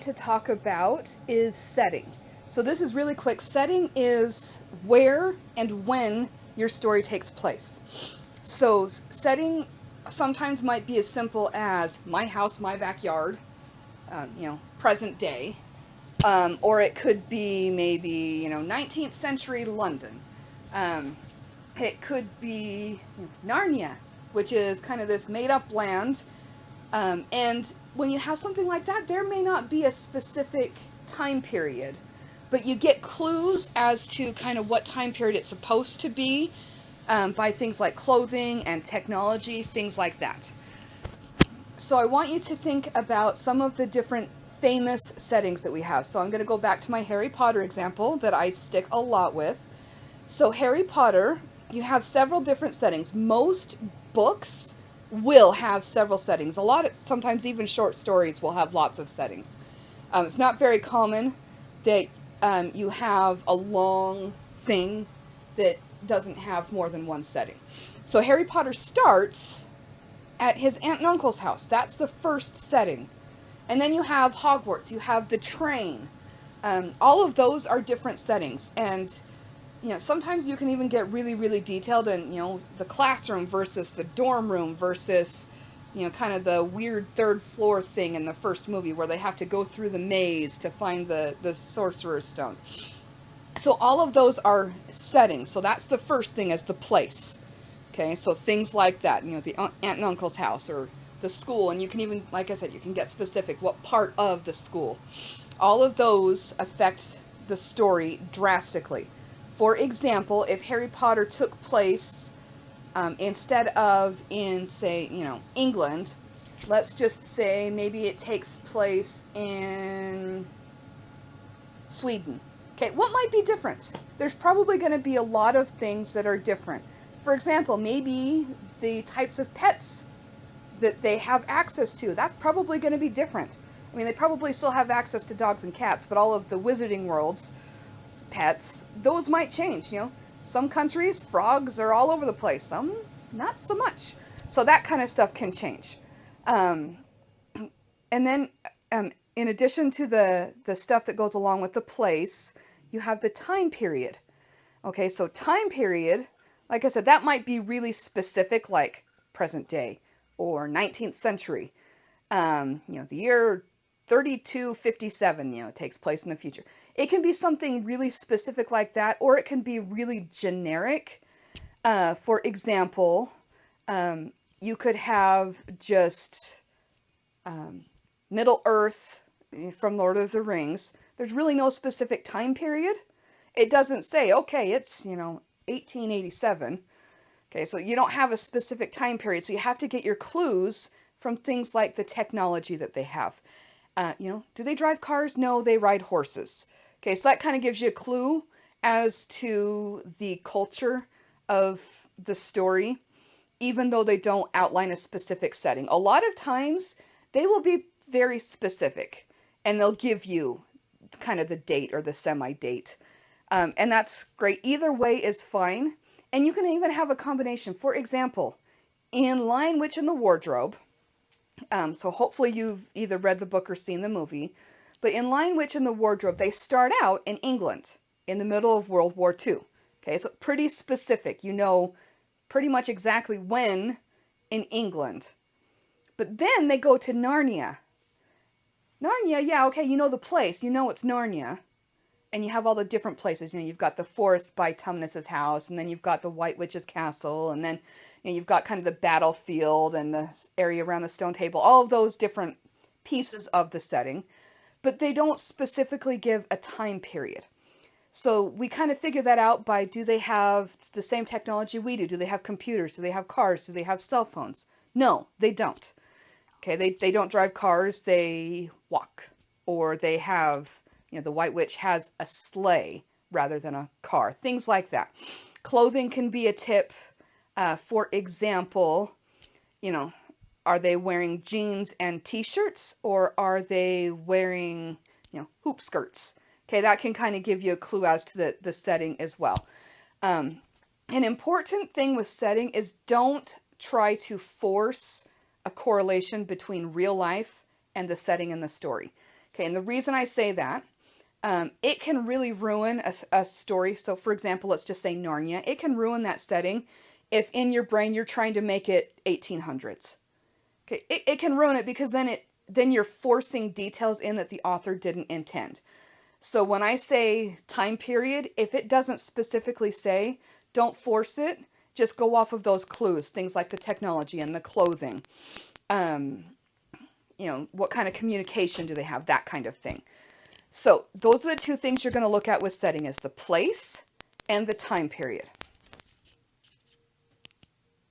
to talk about is setting. So this is really quick. Setting is where and when your story takes place. So setting sometimes might be as simple as my house, my backyard, present day. Or it could be maybe, 19th century London. Um, it could be Narnia, which is kind of this made up land. And when you have something like that, there may not be a specific time period, but you get clues as to kind of what time period it's supposed to be by things like clothing and technology, things like that. So I want you to think about some of the different famous settings that we have. So I'm going to go back to my Harry Potter example that I stick a lot with. So Harry Potter, you have several different settings. Most books will have several settings. A lot of, sometimes even short stories will have lots of settings. It's not very common that you have a long thing that doesn't have more than one setting. So Harry Potter starts at his aunt and uncle's house. That's the first setting. And then you have Hogwarts, you have the train. All of those are different settings. And sometimes you can even get really, really detailed in, the classroom versus the dorm room versus, kind of the weird third floor thing in the first movie where they have to go through the maze to find the Sorcerer's Stone. So all of those are settings. So that's the first thing, is the place. Okay, so things like that, the aunt and uncle's house or the school, and you can even, like I said, you can get specific, what part of the school. All of those affect the story drastically. For example, if Harry Potter took place instead of in, say, England, let's just say maybe it takes place in Sweden. Okay, what might be different? There's probably going to be a lot of things that are different. For example, maybe the types of pets that they have access to, that's probably going to be different. I mean, they probably still have access to dogs and cats, but all of the Wizarding World's pets, those might change, Some countries, frogs are all over the place. Some, not so much. So that kind of stuff can change. Um, and then, in addition to the stuff that goes along with the place, you have the time period. Okay, so time period, like I said, that might be really specific, like present day or 19th century. The year 3257, it takes place in the future. It can be something really specific like that, or it can be really generic. For example, you could have just Middle Earth from Lord of the Rings. There's really no specific time period. It doesn't say, okay, it's, 1887. Okay, so you don't have a specific time period, so you have to get your clues from things like the technology that they have. Do they drive cars? No, they ride horses. Okay, so that kind of gives you a clue as to the culture of the story, even though they don't outline a specific setting. A lot of times, they will be very specific, and they'll give you kind of the date or the semi-date. And that's great. Either way is fine. And you can even have a combination. For example, in Lion, Witch, and the Wardrobe, so hopefully you've either read the book or seen the movie, but in Lion, Witch, and the Wardrobe, they start out in England in the middle of World War II. Okay, so pretty specific. You know pretty much exactly when in England. But then they go to Narnia. Narnia, yeah, okay, you know the place. You know it's Narnia. And you have all the different places. You've got the forest by Tumnus's house, and then you've got the White Witch's castle, and then you've got kind of the battlefield and the area around the stone table, all of those different pieces of the setting. But they don't specifically give a time period. So we kind of figure that out by, do they have the same technology we do? Do they have computers? Do they have cars? Do they have cell phones? No, they don't. Okay, they don't drive cars, they walk. Or they have, the White Witch has a sleigh rather than a car. Things like that. Clothing can be a tip. For example, are they wearing jeans and t-shirts, or are they wearing, hoop skirts? Okay, that can kind of give you a clue as to the setting as well. An important thing with setting is, don't try to force a correlation between real life and the setting in the story. Okay, and the reason I say that, it can really ruin a story. So, for example, let's just say Narnia. It can ruin that setting if in your brain you're trying to make it 1800s. Okay, it can ruin it because then you're forcing details in that the author didn't intend. So when I say time period, if it doesn't specifically say, don't force it. Just go off of those clues, things like the technology and the clothing. Um, what kind of communication do they have? That kind of thing. So those are the two things you're going to look at with setting is the place and the time period.